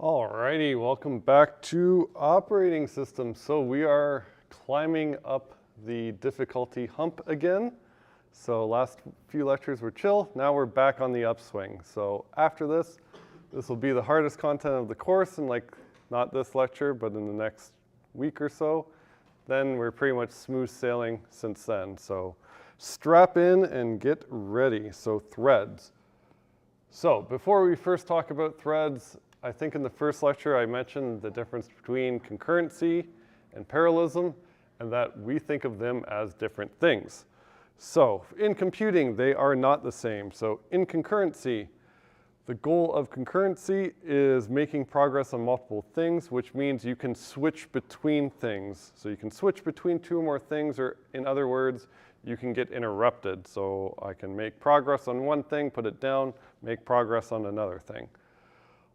Alrighty, welcome back to operating systems. So we are climbing up the difficulty hump again. So last few lectures were chill, now we're back on the upswing. So after this will be the hardest content of the course, and like not this lecture, but in the next week or so. Then we're pretty much smooth sailing since then. So strap in and get ready. So threads. So before we first talk about threads, I think in the first lecture I mentioned the difference between concurrency and parallelism, and that we think of them as different things. So in computing, they are not the same. So in concurrency, the goal of concurrency is making progress on multiple things, which means you can switch between things. So you can switch between two or more things, or in other words, you can get interrupted. So I can make progress on one thing, put it down, make progress on another thing.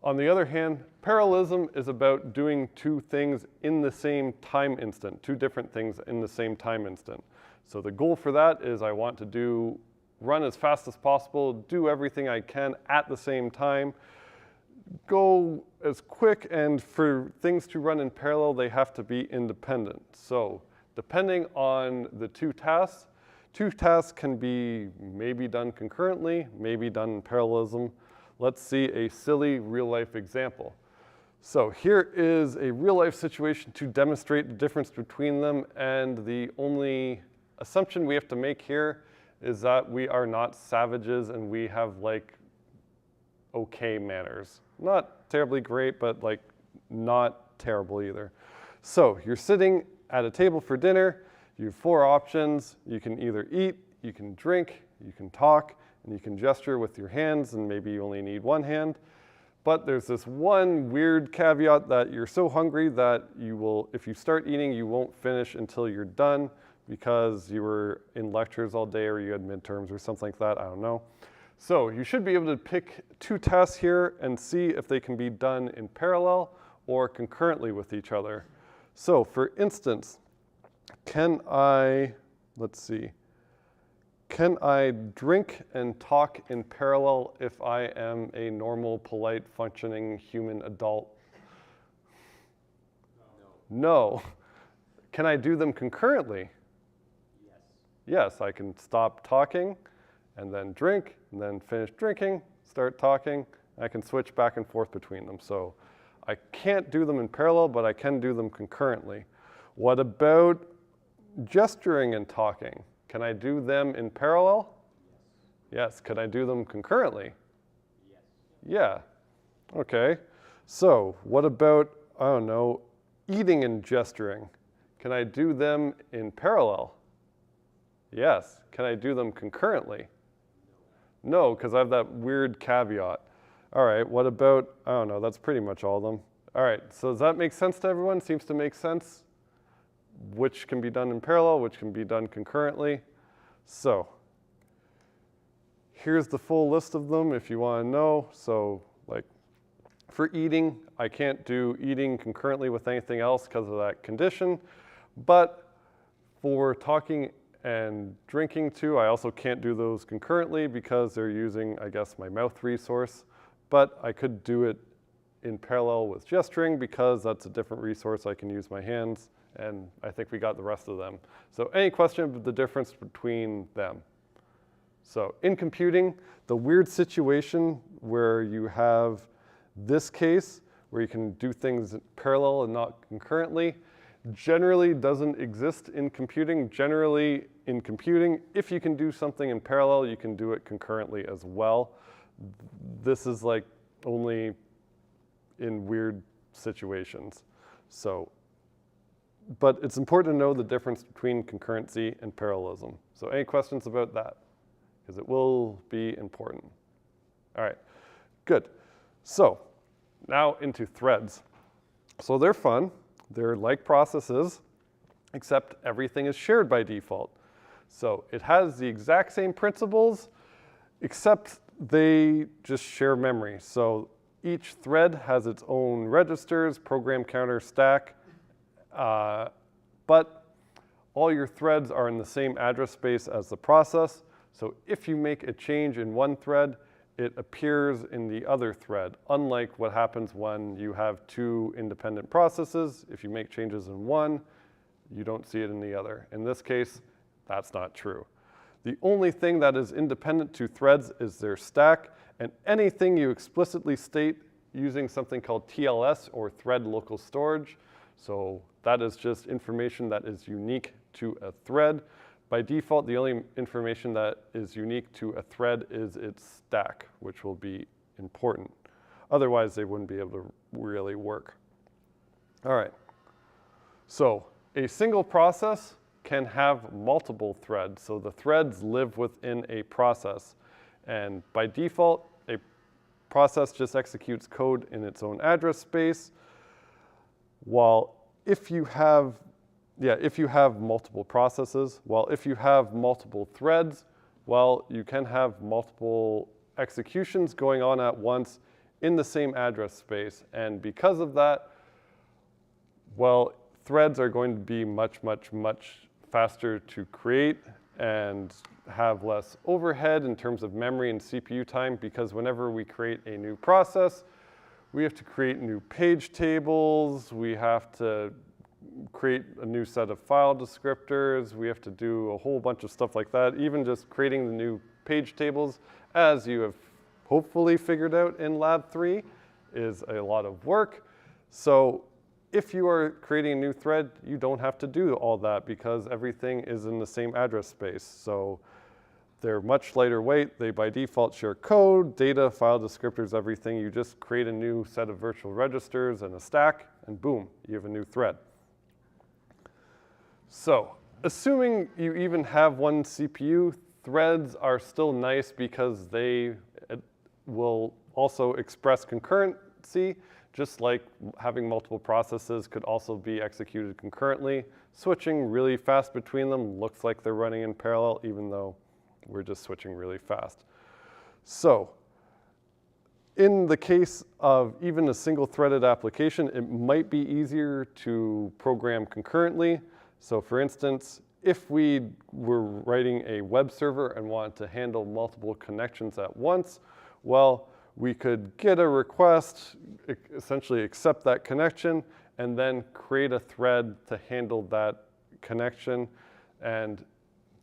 On the other hand, parallelism is about doing two things in the same time instant, two different things in the same time instant. So the goal for that is I want to run as fast as possible, do everything I can at the same time, go as quick, and for things to run in parallel, they have to be independent. So depending on the two tasks can be maybe done concurrently, maybe done in parallelism. Let's see a silly real-life example. So here is a real-life situation to demonstrate the difference between them, and the only assumption we have to make here is that we are not savages and we have like okay manners. Not terribly great, but like not terrible either. So you're sitting at a table for dinner. You have four options. You can either eat, you can drink, you can talk, and you can gesture with your hands, and maybe you only need one hand. But there's this one weird caveat that you're so hungry that if you start eating, you won't finish until you're done because you were in lectures all day or you had midterms or something like that, I don't know. So you should be able to pick two tasks here and see if they can be done in parallel or concurrently with each other. So for instance, can I drink and talk in parallel if I am a normal, polite, functioning human adult? No. Can I do them concurrently? Yes. Yes, I can stop talking and then drink and then finish drinking, start talking. I can switch back and forth between them. So I can't do them in parallel, but I can do them concurrently. What about gesturing and talking? Can I do them in parallel? Yes. Yes. Can I do them concurrently? Yes. Yeah. Okay. So what about, I don't know, eating and gesturing? Can I do them in parallel? Yes. Can I do them concurrently? No, because I have that weird caveat. All right. What about, I don't know, that's pretty much all of them. All right. So does that make sense to everyone? Seems to make sense. Which can be done in parallel, which can be done concurrently. So here's the full list of them if you want to know. So like for eating, I can't do eating concurrently with anything else because of that condition. But for talking and drinking too, I also can't do those concurrently because they're using, I guess, my mouth resource. But I could do it in parallel with gesturing because that's a different resource. I can use my hands. And I think we got the rest of them. So any question of the difference between them? So in computing, the weird situation where you have this case where you can do things parallel and not concurrently generally doesn't exist in computing. Generally in computing, if you can do something in parallel, you can do it concurrently as well. This is like only in weird situations. But it's important to know the difference between concurrency and parallelism. So any questions about that? Because it will be important. All right, good. So now into threads. So they're fun. They're like processes, except everything is shared by default. So it has the exact same principles, except they just share memory. So each thread has its own registers, program counter, stack. But all your threads are in the same address space as the process. So if you make a change in one thread, it appears in the other thread, unlike what happens when you have two independent processes. If you make changes in one, you don't see it in the other. In this case, that's not true. The only thing that is independent to threads is their stack, and anything you explicitly state using something called TLS, or thread local storage. So that is just information that is unique to a thread. By default, the only information that is unique to a thread is its stack, which will be important. Otherwise, they wouldn't be able to really work. All right. So a single process can have multiple threads. So the threads live within a process. And by default, a process just executes code in its own address space. While if you have multiple processes, while if you have multiple threads, well, you can have multiple executions going on at once in the same address space. And because of that, well, threads are going to be much, much, much faster to create and have less overhead in terms of memory and CPU time, because whenever we create a new process, we have to create new page tables, we have to create a new set of file descriptors, we have to do a whole bunch of stuff like that. Even just creating the new page tables, as you have hopefully figured out in Lab 3, is a lot of work. So if you are creating a new thread, you don't have to do all that because everything is in the same address space. So they're much lighter weight. They by default share code, data, file descriptors, everything. You just create a new set of virtual registers and a stack, and boom, you have a new thread. So assuming you even have one CPU, threads are still nice because they will also express concurrency, just like having multiple processes could also be executed concurrently. Switching really fast between them looks like they're running in parallel, even though we're just switching really fast. So in the case of even a single threaded application, it might be easier to program concurrently. So for instance, if we were writing a web server and wanted to handle multiple connections at once, well, we could get a request, essentially accept that connection, and then create a thread to handle that connection. And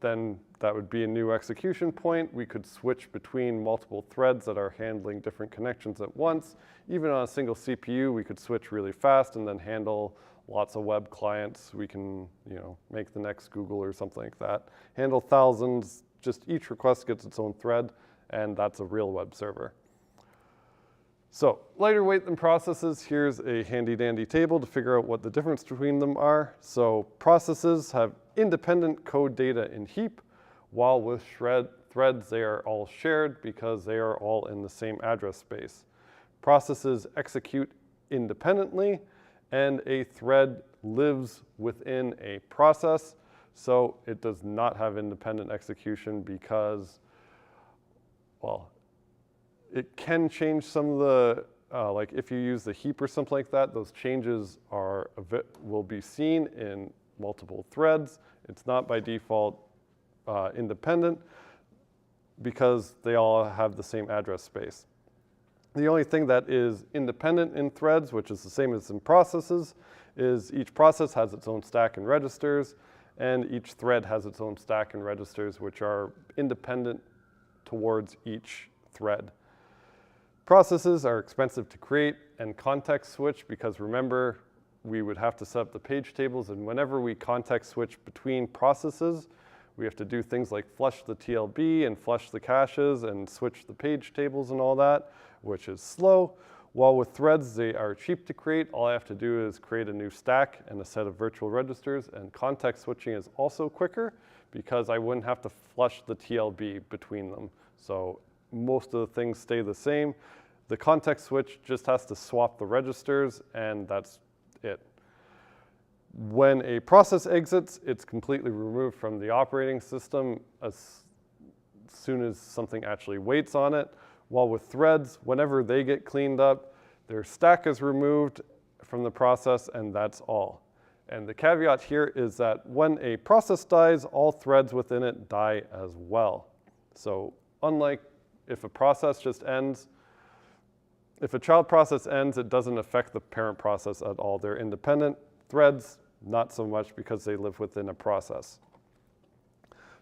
then that would be a new execution point. We could switch between multiple threads that are handling different connections at once. Even on a single CPU, we could switch really fast and then handle lots of web clients. We can, make the next Google or something like that. Handle thousands, just each request gets its own thread, and that's a real web server. So lighter weight than processes, here's a handy dandy table to figure out what the difference between them are. So processes have independent code data in heap, while with threads they are all shared because they are all in the same address space. Processes execute independently, and a thread lives within a process, so it does not have independent execution because, well, it can change some of the, like if you use the heap or something like that, those changes will be seen in multiple threads. It's not by default independent because they all have the same address space. The only thing that is independent in threads, which is the same as in processes, is each process has its own stack and registers, and each thread has its own stack and registers, which are independent towards each thread. Processes are expensive to create and context switch because remember, we would have to set up the page tables, and whenever we context switch between processes, we have to do things like flush the TLB and flush the caches and switch the page tables and all that, which is slow. While with threads, they are cheap to create. All I have to do is create a new stack and a set of virtual registers, and context switching is also quicker because I wouldn't have to flush the TLB between them. So most of the things stay the same. The context switch just has to swap the registers, and that's it. When a process exits, it's completely removed from the operating system as soon as something actually waits on it. While with threads, whenever they get cleaned up, their stack is removed from the process, and that's all. And the caveat here is that when a process dies, all threads within it die as well. So unlike if a process just ends, if a child process ends, it doesn't affect the parent process at all. They're independent. Threads, not so much because they live within a process.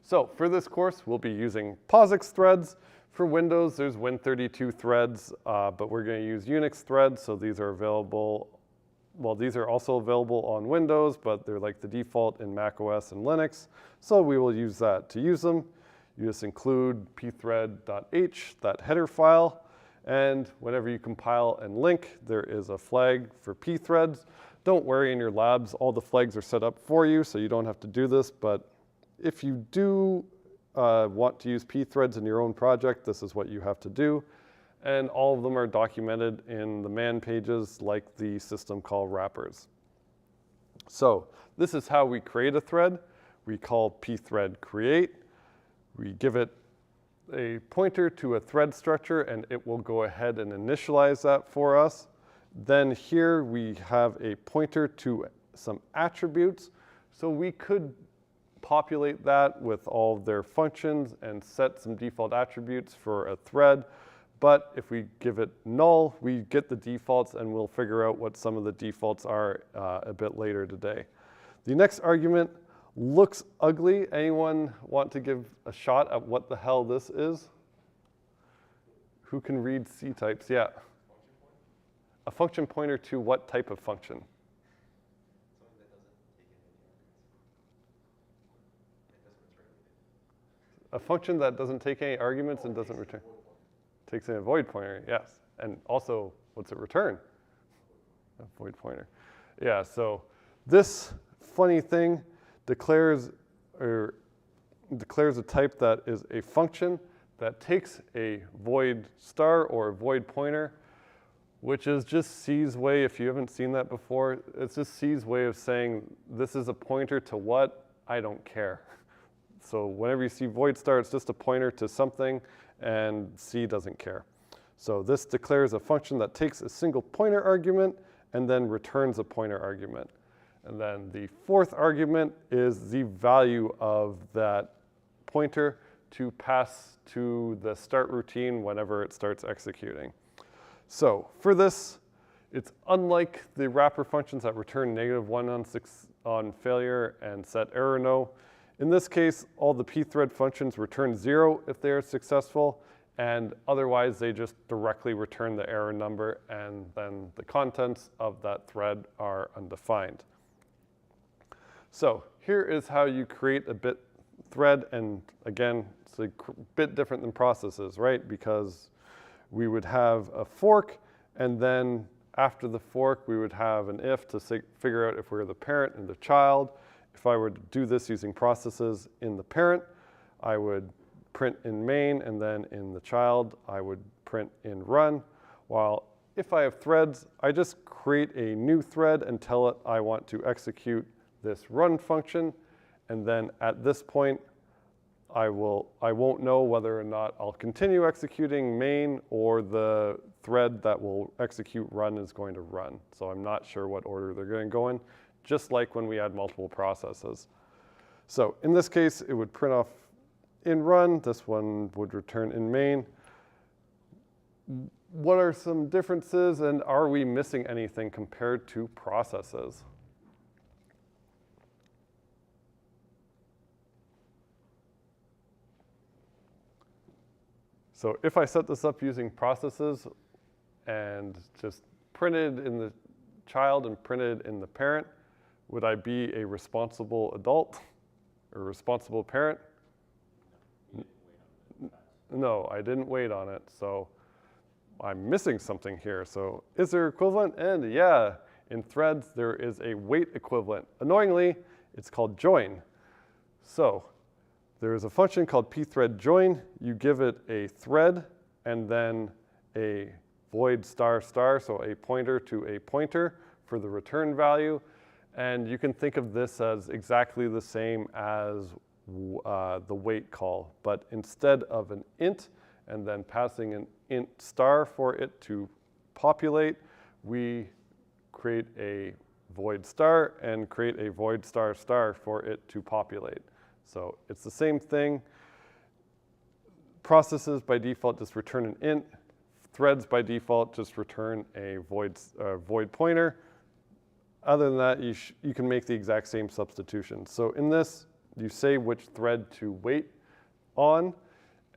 So for this course, we'll be using POSIX threads. For Windows, there's Win32 threads, but we're going to use Unix threads, so these are available. Well, these are also available on Windows, but they're like the default in Mac OS and Linux, so we will use that. To use them, you just include pthread.h, that header file, and whenever you compile and link, there is a flag for pthreads. Don't worry, in your labs, all the flags are set up for you, so you don't have to do this, but if you do want to use pthreads in your own project, this is what you have to do. And all of them are documented in the man pages like the system call wrappers. So this is how we create a thread. We call pthread create. We give it a pointer to a thread structure, and it will go ahead and initialize that for us. Then here we have a pointer to some attributes. So we could populate that with all of their functions and set some default attributes for a thread. But if we give it null, we get the defaults, and we'll figure out what some of the defaults are a bit later today. The next argument looks ugly. Anyone want to give a shot at what the hell this is? Who can read C types? Yeah. A function pointer to what type of function? A function that doesn't take any arguments and doesn't return. Takes in a void pointer, yes. And also, what's it return? A void pointer. Yeah, so this funny thing declares a type that is a function that takes a void star or a void pointer, which is just C's way. If you haven't seen that before, it's just C's way of saying this is a pointer to what? I don't care. So whenever you see void star, it's just a pointer to something, and C doesn't care. So this declares a function that takes a single pointer argument and then returns a pointer argument. And then the fourth argument is the value of that pointer to pass to the start routine whenever it starts executing. So for this, it's unlike the wrapper functions that return -1 on failure and set error no. In this case, all the pthread functions return 0 if they are successful, and otherwise they just directly return the error number, and then the contents of that thread are undefined. So here is how you create a bit thread, and again, it's a bit different than processes, right? Because we would have a fork, and then after the fork, we would have an if to figure out if we're the parent and the child. If I were to do this using processes in the parent, I would print in main, and then in the child, I would print in run. While if I have threads, I just create a new thread and tell it I want to execute this run function. And then at this point, I won't know whether or not I'll continue executing main or the thread that will execute run is going to run. So I'm not sure what order they're going to go in, just like when we had multiple processes. So in this case, it would print off in run. This one would return in main. What are some differences, and are we missing anything compared to processes? So if I set this up using processes and just printed in the child and printed in the parent, would I be a responsible adult or responsible parent? No, I didn't wait on it. So I'm missing something here. So is there equivalent? And yeah, in threads, there is a wait equivalent. Annoyingly, it's called join. So there is a function called pthread join. You give it a thread and then a void star star, so a pointer to a pointer for the return value. And you can think of this as exactly the same as the wait call, but instead of an int and then passing an int star for it to populate, we create a void star and create a void star star for it to populate. So it's the same thing. processes by default just return an int. Threads by default just return a void pointer. Other than that, you can make the exact same substitution. So in this, you say which thread to wait on.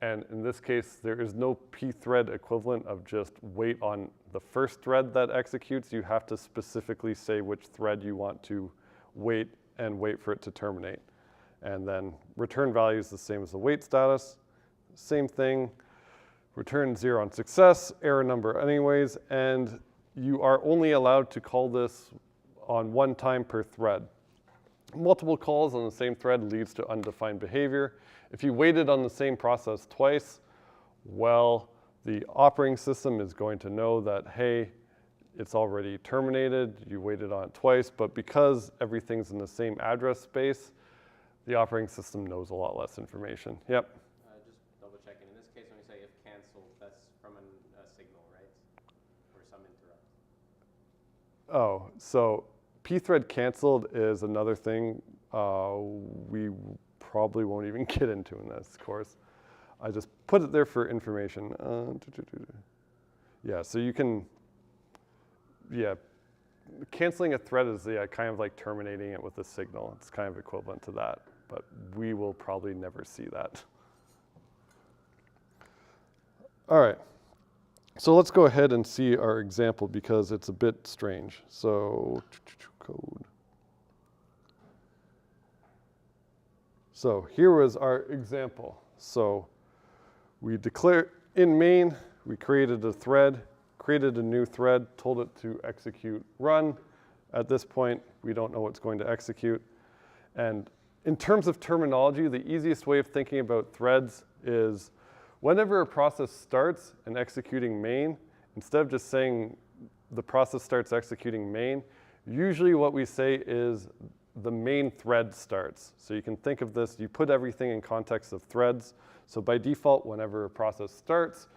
And in this case, there is no pthread equivalent of just wait on the first thread that executes. You have to specifically say which thread you want to wait and wait for it to terminate. And then return value is the same as the wait status. Same thing, return 0 on success, error number anyways, and you are only allowed to call this on one time per thread. Multiple calls on the same thread leads to undefined behavior. If you waited on the same process twice, well, the operating system is going to know that, hey, it's already terminated, you waited on it twice, but because everything's in the same address space, the operating system knows a lot less information. Yep. Just double checking. In this case, when you say if canceled, that's from a signal, right? Or some interrupt. Oh, so pthread canceled is another thing we probably won't even get into in this course. I just put it there for information. Yeah, so you can, canceling a thread is kind of like terminating it with a signal. It's kind of equivalent to that, but we will probably never see that. All right, so let's go ahead and see our example because it's a bit strange. So code. So here was our example. So we declare in main, we created a thread, created a new thread, told it to execute run. At this point, we don't know what's going to execute. And in terms of terminology, the easiest way of thinking about threads is whenever a process starts and executing main, instead of just saying the process starts executing main, usually what we say is the main thread starts. So you can think of this, you put everything in context of threads. So by default, whenever a process starts,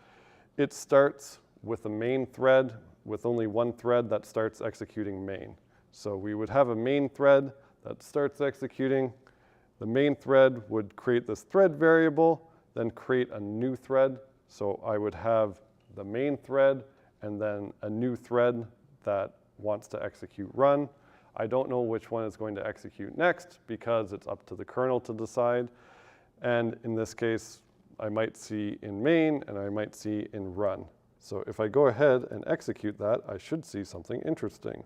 it starts with a main thread with only one thread that starts executing main. So we would have a main thread that starts executing. The main thread would create this thread variable, then create a new thread. So I would have the main thread and then a new thread that wants to execute run. I don't know which one is going to execute next because it's up to the kernel to decide. And in this case, I might see in main and I might see in run. So if I go ahead and execute that, I should see something interesting.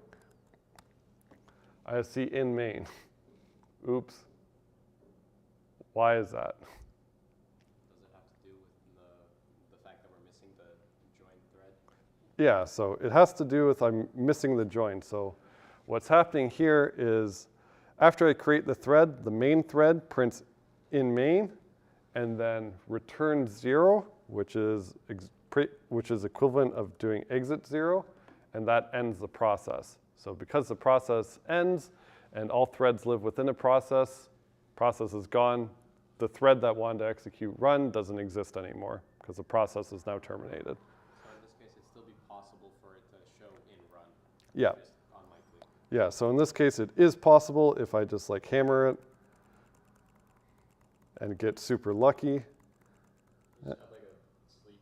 I see in main. Oops. Why is that? Does it have to do with the fact that we're missing the join thread? Yeah, so it has to do with I'm missing the join. So what's happening here is after I create the thread, the main thread prints in main and then returns 0, which is equivalent of doing exit 0, and that ends the process. So because the process ends and all threads live within a process is gone, the thread that wanted to execute run doesn't exist anymore because the process is now terminated. So in this case, it'd still be possible for it to show in run. Yeah. Just unlikely. Yeah, so in this case, it is possible if I just like hammer it and get super lucky. Just have like a sleep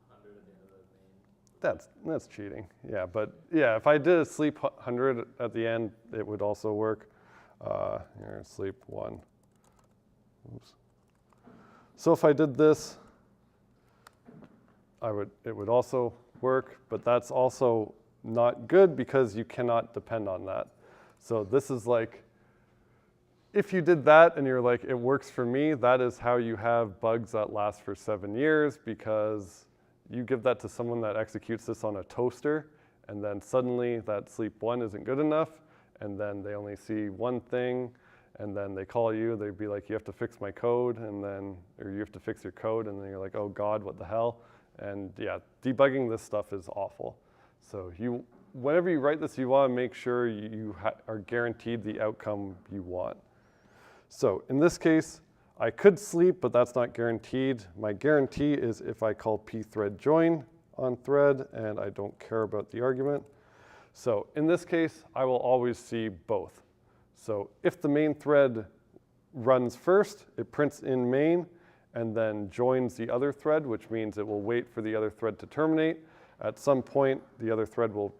100 at the end of the main. That's cheating. Yeah, but yeah, if I did a sleep 100 at the end, it would also work. Here, sleep 1. Oops. So if I did this, it would also work, but that's also not good because you cannot depend on that. So this is like, if you did that and you're like, it works for me, that is how you have bugs that last for 7 years because you give that to someone that executes this on a toaster and then suddenly that sleep 1 isn't good enough and then they only see one thing and then they call you, they'd be like, you have to fix my code or you have to fix your code and then you're like, oh God, what the hell? And yeah, debugging this stuff is awful. So whenever you write this, you want to make sure you are guaranteed the outcome you want. So in this case, I could sleep, but that's not guaranteed. My guarantee is if I call pthread join on thread and I don't care about the argument. So in this case, I will always see both. So if the main thread runs first, it prints in main, and then joins the other thread, which means it will wait for the other thread to terminate. At some point, the other thread will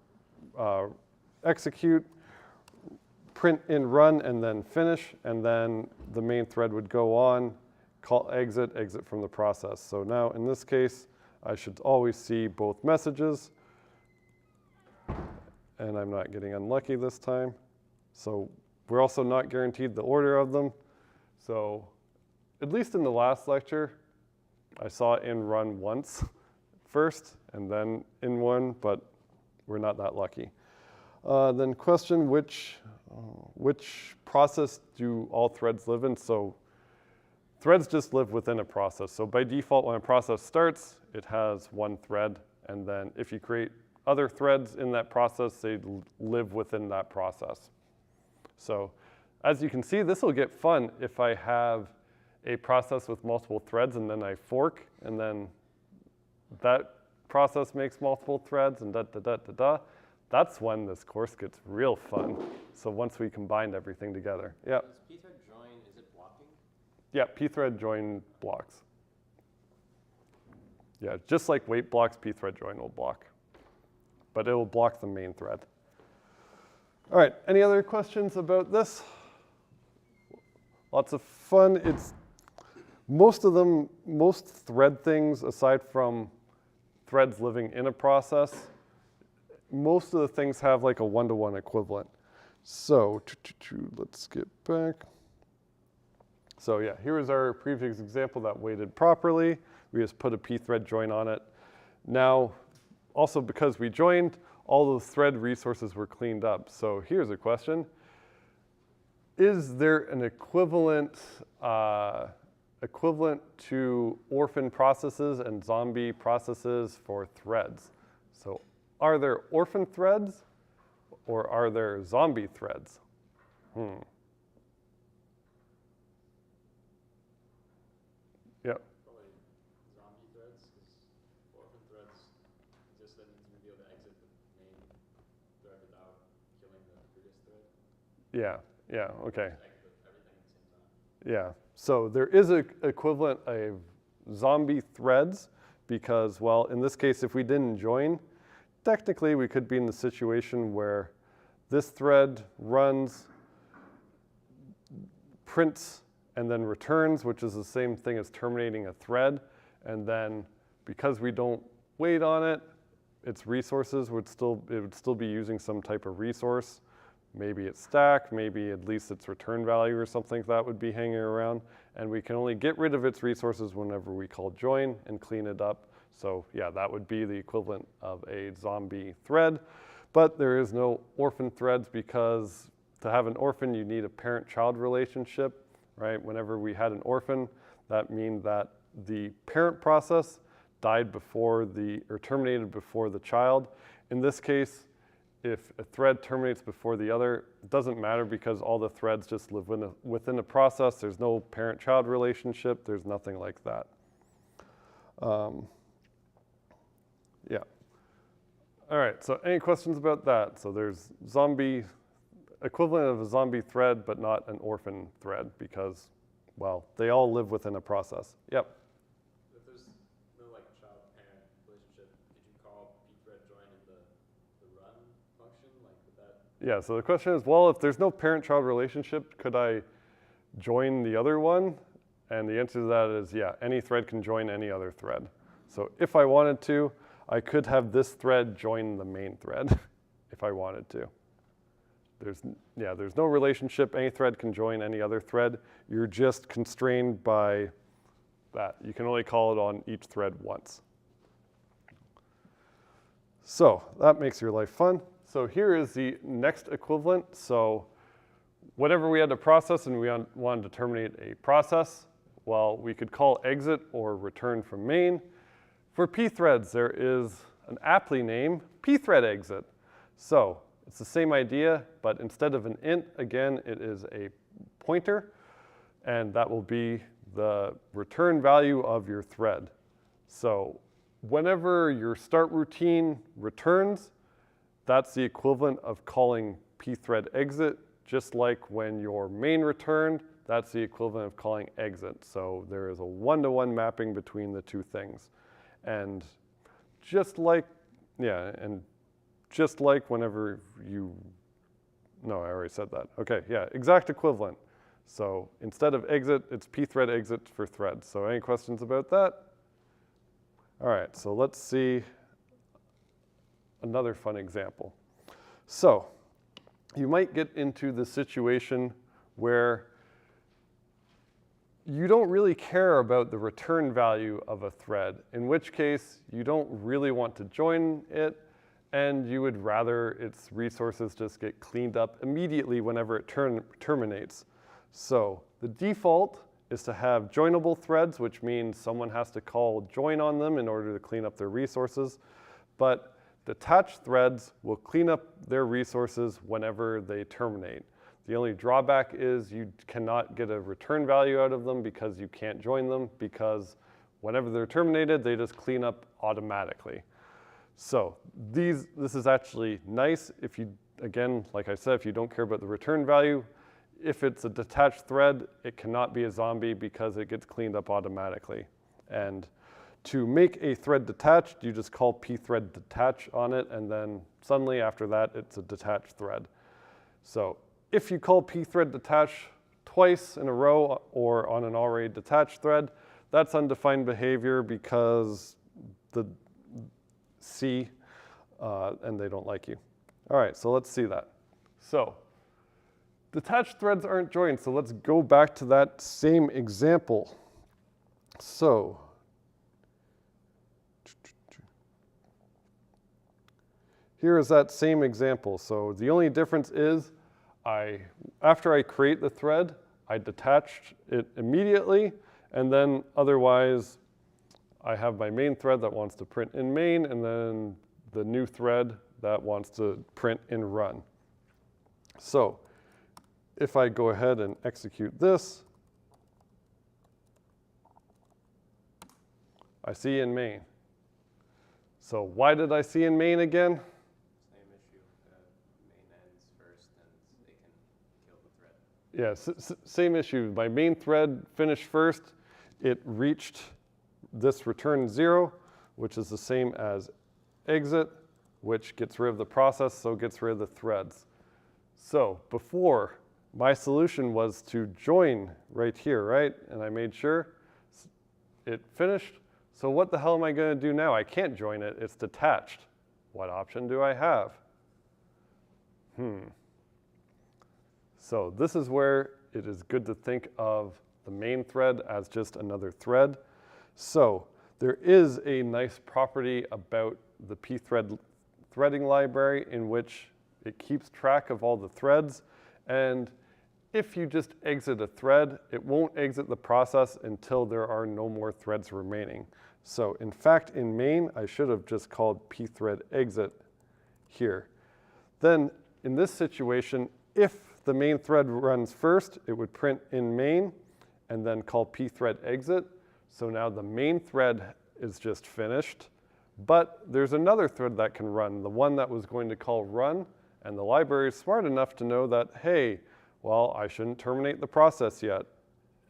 execute, print in run, and then finish, and then the main thread would go on, call exit, exit from the process. So now in this case, I should always see both messages, and I'm not getting unlucky this time. So we're also not guaranteed the order of them. So at least in the last lecture, I saw in run once first and then in one, but we're not that lucky. Then question, which process do all threads live in? So threads just live within a process. So by default, when a process starts, it has one thread. And then if you create other threads in that process, they live within that process. So as you can see, this will get fun if I have a process with multiple threads and then I fork, and then that process makes multiple threads and da-da-da-da-da. That's when this course gets real fun. So once we combined everything together. Yeah. Does pthread join, is it blocking? Yeah, pthread join blocks. Yeah, just like wait blocks, pthread join will block. But it will block the main thread. All right, any other questions about this? Lots of fun. It's most thread things, aside from threads living in a process, most of the things have like a one-to-one equivalent. So let's get back. So yeah, here is our previous example that waited properly. We just put a pthread join on it. Now, also because we joined, all those thread resources were cleaned up. So here's a question. Is there an equivalent to orphan processes and zombie processes for threads? So are there orphan threads or are there zombie threads? Yep. Probably zombie threads, because orphan threads just that means you be able to exit the main thread without killing the previous thread. Yeah, okay. Exit everything at the same time. Yeah, so there is an equivalent of zombie threads because, well, in this case, if we didn't join, technically we could be in the situation where this thread runs, prints, and then returns, which is the same thing as terminating a thread. And then because we don't wait on it, its resources would still be using some type of resource. Maybe it's stack, maybe at least its return value or something that would be hanging around. And we can only get rid of its resources whenever we call join and clean it up. So yeah, that would be the equivalent of a zombie thread. But there is no orphan threads because to have an orphan, you need a parent-child relationship, right? Whenever we had an orphan, that means that the parent process died before or terminated before the child. In this case, if a thread terminates before the other, it doesn't matter because all the threads just live within a process. There's no parent-child relationship. There's nothing like that. Yeah. All right, so any questions about that? So there's equivalent of a zombie thread, but not an orphan thread because, well, they all live within a process. Yep. If there's no like child-parent relationship, could you call pthread join in the run function? Like would that? Yeah, so the question is, well, if there's no parent-child relationship, could I join the other one? And the answer to that is, yeah, any thread can join any other thread. So if I wanted to, I could have this thread join the main thread if I wanted to. There's no relationship. Any thread can join any other thread. You're just constrained by that. You can only call it on each thread once. So that makes your life fun. So here is the next equivalent. So whenever we had a process and we wanted to terminate a process, well, we could call exit or return from main. For pthreads, there is an aptly named pthread exit. So it's the same idea, but instead of an int, again, it is a pointer, and that will be the return value of your thread. So whenever your start routine returns, that's the equivalent of calling pthread exit, just like when your main returned, that's the equivalent of calling exit. So there is a one-to-one mapping between the two things. And just like, yeah, and just like whenever you, no, I already said that. Okay, yeah, exact equivalent. So instead of exit, it's pthread exit for threads. So any questions about that? All right, so let's see another fun example. So you might get into the situation where you don't really care about the return value of a thread, in which case you don't really want to join it, and you would rather its resources just get cleaned up immediately whenever it terminates. So the default is to have joinable threads, which means someone has to call join on them in order to clean up their resources. But detached threads will clean up their resources whenever they terminate. The only drawback is you cannot get a return value out of them because you can't join them, because whenever they're terminated, they just clean up automatically. So this is actually nice if you, again, like I said, if you don't care about the return value. If it's a detached thread, it cannot be a zombie because it gets cleaned up automatically. And to make a thread detached, you just call pthread detach on it, and then suddenly after that, it's a detached thread. So if you call pthread detach twice in a row or on an already detached thread, that's undefined behavior because the C, and they don't like you. All right, so let's see that. So detached threads aren't joined, so let's go back to that same example. So here is that same example. So the only difference is after I create the thread, I detach it immediately, and then otherwise I have my main thread that wants to print in main, and then the new thread that wants to print in run. So if I go ahead and execute this, I see in main. So why did I see in main again? Same issue. Main ends first, and they can kill the thread. Yeah, same issue. My main thread finished first. It reached this return 0, which is the same as exit, which gets rid of the process, so gets rid of the threads. So before, my solution was to join right here, right? And I made sure it finished. So what the hell am I going to do now? I can't join it. It's detached. What option do I have? So this is where it is good to think of the main thread as just another thread. So there is a nice property about the pthread threading library in which it keeps track of all the threads. And if you just exit a thread, it won't exit the process until there are no more threads remaining. So in fact, in main, I should have just called pthread exit here. Then in this situation, if the main thread runs first, it would print in main and then call pthread exit. So now the main thread is just finished, but there's another thread that can run, the one that was going to call run, and the library is smart enough to know that, hey, well, I shouldn't terminate the process yet.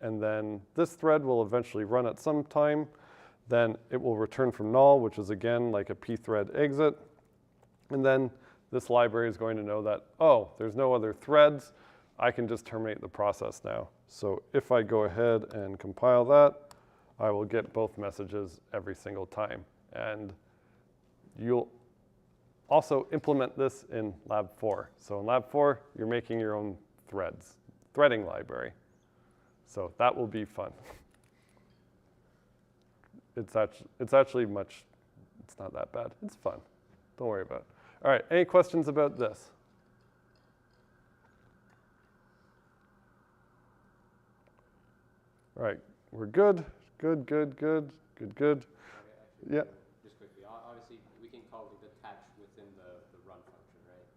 And then this thread will eventually run at some time. Then it will return from null, which is again like a pthread exit. And then this library is going to know that, oh, there's no other threads. I can just terminate the process now. So if I go ahead and compile that, I will get both messages every single time. And you'll also implement this in Lab 4. So in Lab 4, you're making your own threading library. So that will be fun. It's actually it's not that bad. It's fun. Don't worry about it. All right, any questions about this? All right, we're good. Good. Okay, actually, Yeah. Just quickly, obviously, we can call the detach within the run function, right?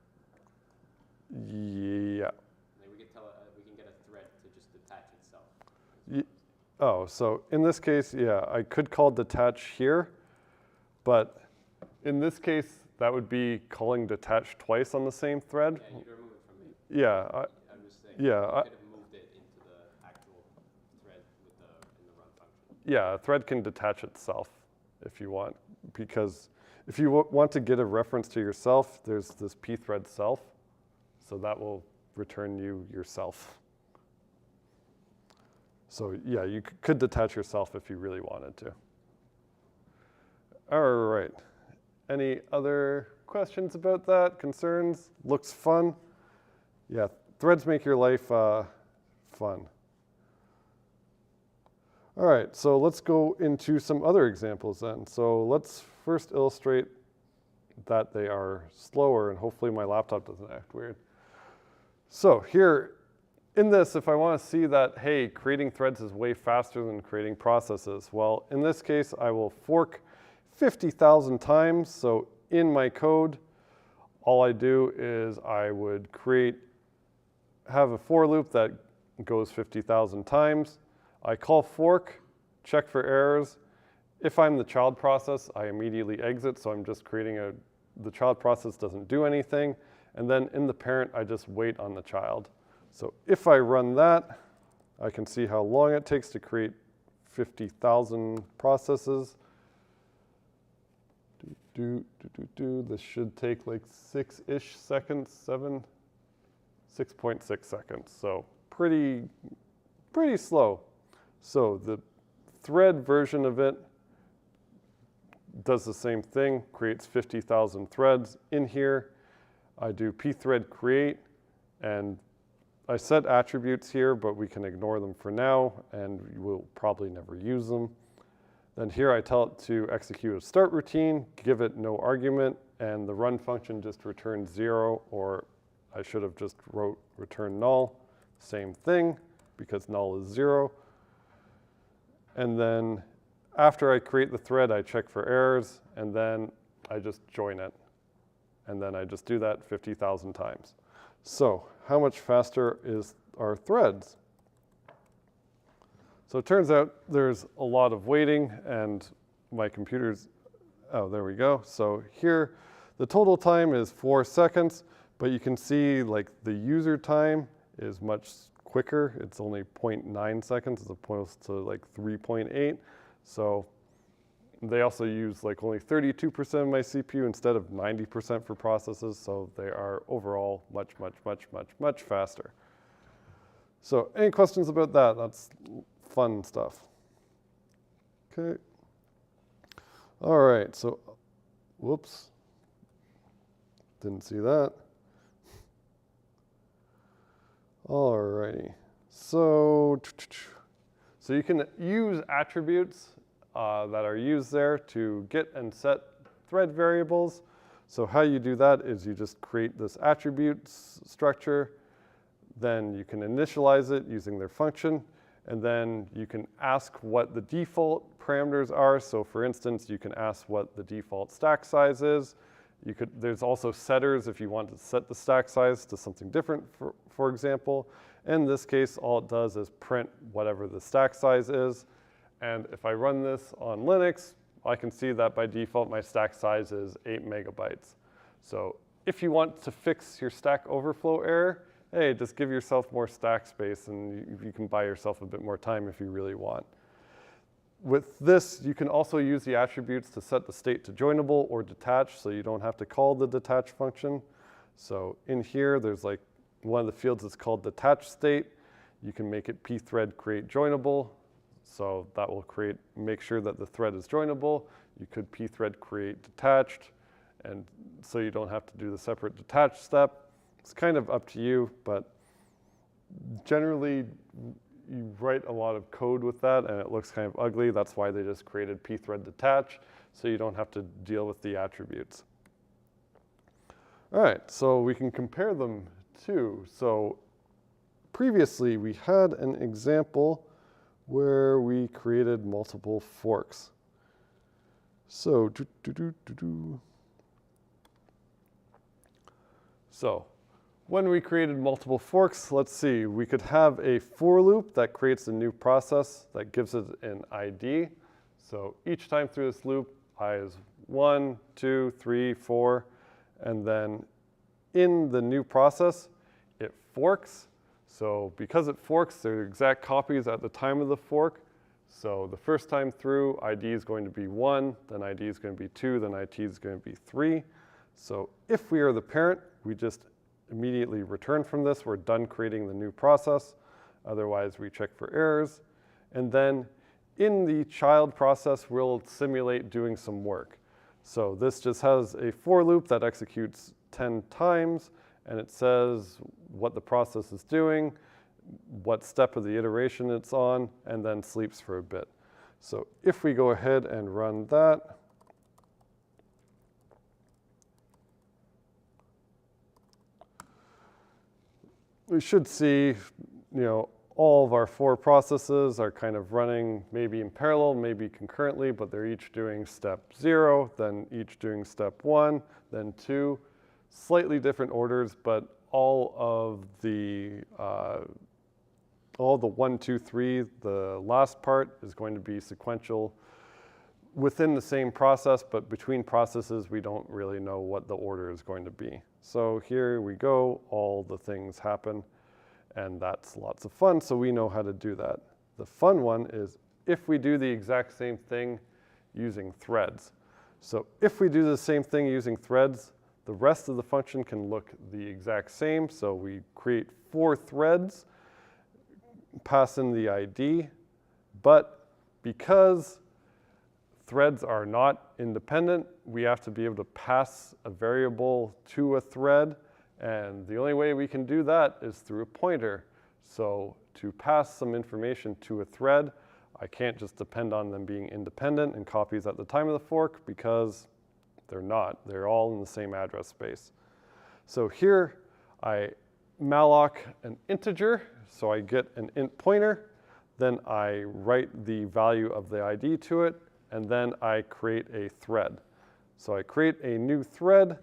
Yeah. Like we can get a thread to just detach itself. Oh, so in this case, yeah, I could call detach here, but in this case, that would be calling detach twice on the same thread. Yeah, you'd remove it from me. Yeah. I'm just saying. yeah, You could have moved it into the actual Yeah, a thread can detach itself if you want, because if you want to get a reference to yourself, there's this pthread self, so that will return you yourself. So yeah, you could detach yourself if you really wanted to. All right. Any other questions about that? Concerns? Looks fun? Yeah, threads make your life fun. All right, so let's go into some other examples then. So let's first illustrate that they are slower, and hopefully my laptop doesn't act weird. So here, in this, if I want to see that, hey, creating threads is way faster than creating processes, well, in this case, I will fork 50,000 times. So in my code, all I do is I would have a for loop that goes 50,000 times. I call fork, check for errors. If I'm the child process, I immediately exit, so I'm just creating the child process doesn't do anything. And then in the parent, I just wait on the child. So if I run that, I can see how long it takes to create 50,000 processes. This should take like 6-ish seconds, 6.6 seconds. So pretty slow. So the thread version of it does the same thing, creates 50,000 threads. In here, I do pthread create, and I set attributes here, but we can ignore them for now, and we'll probably never use them. Then here I tell it to execute a start routine, give it no argument, and the run function just returns 0, or I should have just wrote return null. Same thing, because null is 0. And then after I create the thread, I check for errors, and then I just join it. And then I just do that 50,000 times. So how much faster are threads? So it turns out there's a lot of waiting, and my computer's, oh, there we go. So here, the total time is 4 seconds, but you can see like the user time is much quicker. It's only 0.9 seconds as opposed to like 3.8. So they also use like only 32% of my CPU instead of 90% for processes. So they are overall much faster. So any questions about that? That's fun stuff. Okay. All right, so, whoops. Didn't see that. All righty. So you can use attributes that are used there to get and set thread variables. So how you do that is you just create this attributes structure, then you can initialize it using their function, and then you can ask what the default parameters are. So for instance, you can ask what the default stack size is. There's also setters if you want to set the stack size to something different, for example. In this case, all it does is print whatever the stack size is. And if I run this on Linux, I can see that by default, my stack size is 8 megabytes. So if you want to fix your Stack Overflow error, hey, just give yourself more stack space, and you can buy yourself a bit more time if you really want. With this, you can also use the attributes to set the state to joinable or detached, so you don't have to call the detach function. So in here, there's like one of the fields that's called detached state. You can make it pthread create joinable. So that will make sure that the thread is joinable. You could pthread create detached, and so you don't have to do the separate detached step. It's kind of up to you, but generally you write a lot of code with that and it looks kind of ugly. That's why they just created pthread detach, so you don't have to deal with the attributes. All right, so we can compare them too. So previously we had an example where we created multiple forks. So, So when we created multiple forks, let's see, we could have a for loop that creates a new process that gives it an ID. So each time through this loop, I is 1, 2, 3, 4, and then in the new process, it forks. So because it forks, they're exact copies at the time of the fork. So the first time through, ID is going to be 1, then ID is going to be 2, then ID is going to be 3. So if we are the parent, we just immediately return from this. We're done creating the new process. Otherwise, we check for errors. And then in the child process, we'll simulate doing some work. So this just has a for loop that executes 10 times, and it says what the process is doing, what step of the iteration it's on, and then sleeps for a bit. So if we go ahead and run that, we should see, all of our 4 processes are kind of running maybe in parallel, maybe concurrently, but they're each doing step 0, then each doing step 1, then 2. Slightly different orders, but all the 1, 2, 3, the last part is going to be sequential within the same process, but between processes, we don't really know what the order is going to be. So here we go, all the things happen, and that's lots of fun, so we know how to do that. The fun one is if we do the exact same thing using threads. So if we do the same thing using threads, the rest of the function can look the exact same. So we create 4 threads, pass in the ID, but because threads are not independent, we have to be able to pass a variable to a thread, and the only way we can do that is through a pointer. So to pass some information to a thread, I can't just depend on them being independent and copies at the time of the fork, because they're not. They're all in the same address space. So here I malloc an integer, so I get an int pointer, then I write the value of the ID to it, and then I create a thread. So I create a new thread,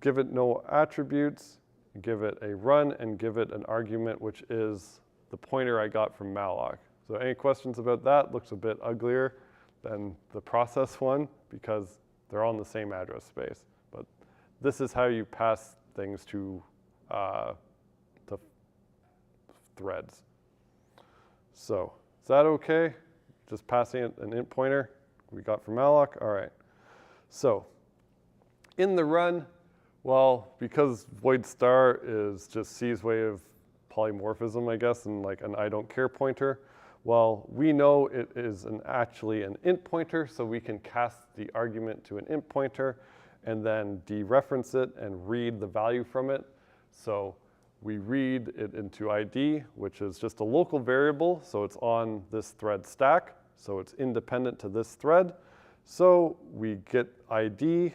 give it no attributes, give it a run, and give it an argument, which is the pointer I got from malloc. So any questions about that? Looks a bit uglier than the process one because they're all in the same address space. But this is how you pass things to threads. So is that okay? Just passing it an int pointer we got from malloc? All right. So in the run, well, because void star is just C's way of polymorphism, I guess, and like an I don't care pointer, well, we know it is actually an int pointer, so we can cast the argument to an int pointer and then dereference it and read the value from it. So we read it into ID, which is just a local variable, so it's on this thread stack, so it's independent to this thread. So we get ID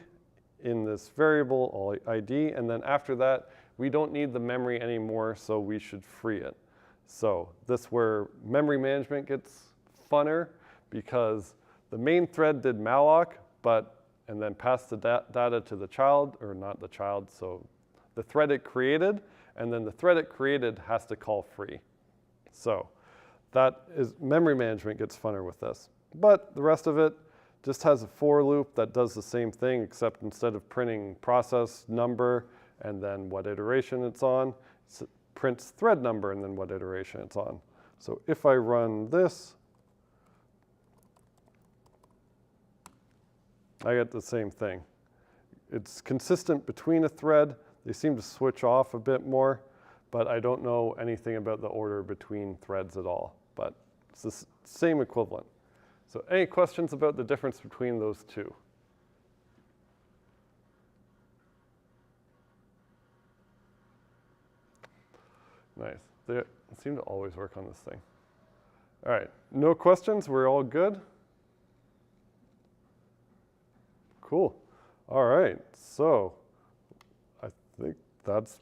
in this variable, ID, and then after that, we don't need the memory anymore, so we should free it. So this where memory management gets funner, because the main thread did malloc, and then passed the data to the child, or not the child, so the thread it created, and then the thread it created has to call free. So that is, memory management gets funner with this. But the rest of it just has a for loop that does the same thing, except instead of printing process number and then what iteration it's on, it prints thread number and then what iteration it's on. So if I run this, I get the same thing. It's consistent between a thread. They seem to switch off a bit more, but I don't know anything about the order between threads at all. But it's the same equivalent. So any questions about the difference between those two? Nice. They seem to always work on this thing. All right, no questions? We're all good? Cool. All right, so I think that's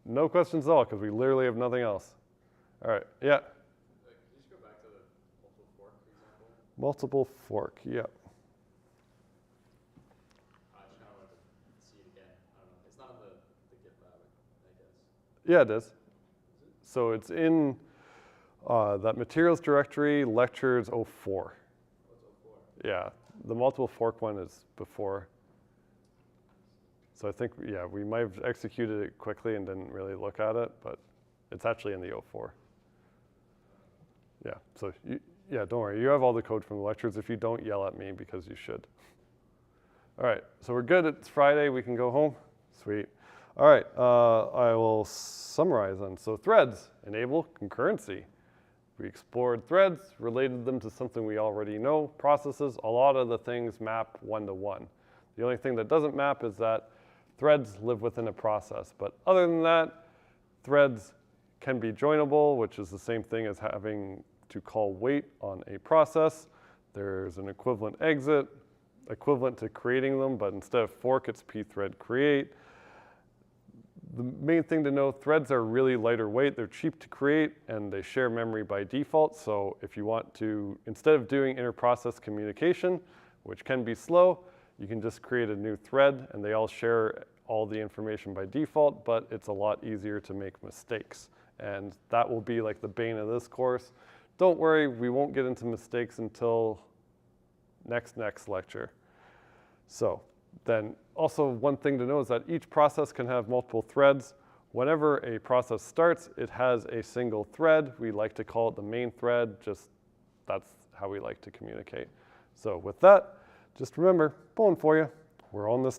no questions at all because we literally have nothing else. All right, yeah? Could you just go back to the multiple fork example? Multiple fork, yeah. I just kind of wanted to see it again. I don't know. It's not in the GitLab, I guess. Yeah, it is. So it's in that materials directory, lectures 04. Oh, it's 04. Yeah, the multiple fork one is before. So I think, yeah, we might have executed it quickly and didn't really look at it, but it's actually in the 04. Yeah, so Yeah, don't worry. You have all the code from the lectures. If you don't, yell at me because you should. All right, so we're good. It's Friday. We can go home. Sweet. All right, I will summarize then. So threads enable concurrency. We explored threads, related them to something we already know, processes. A lot of the things map one-to-one. The only thing that doesn't map is that threads live within a process. But other than that, threads can be joinable, which is the same thing as having to call wait on a process. There's an equivalent exit, equivalent to creating them, but instead of fork, it's pthread create. The main thing to know, threads are really lighter weight. They're cheap to create, and they share memory by default. So if you want to, instead of doing inter-process communication, which can be slow, you can just create a new thread, and they all share all the information by default, but it's a lot easier to make mistakes. And that will be like the bane of this course. Don't worry, we won't get into mistakes until next lecture. So then also one thing to know is that each process can have multiple threads. Whenever a process starts, it has a single thread. We like to call it the main thread, just that's how we like to communicate. So with that, just remember, pulling for you, we're on this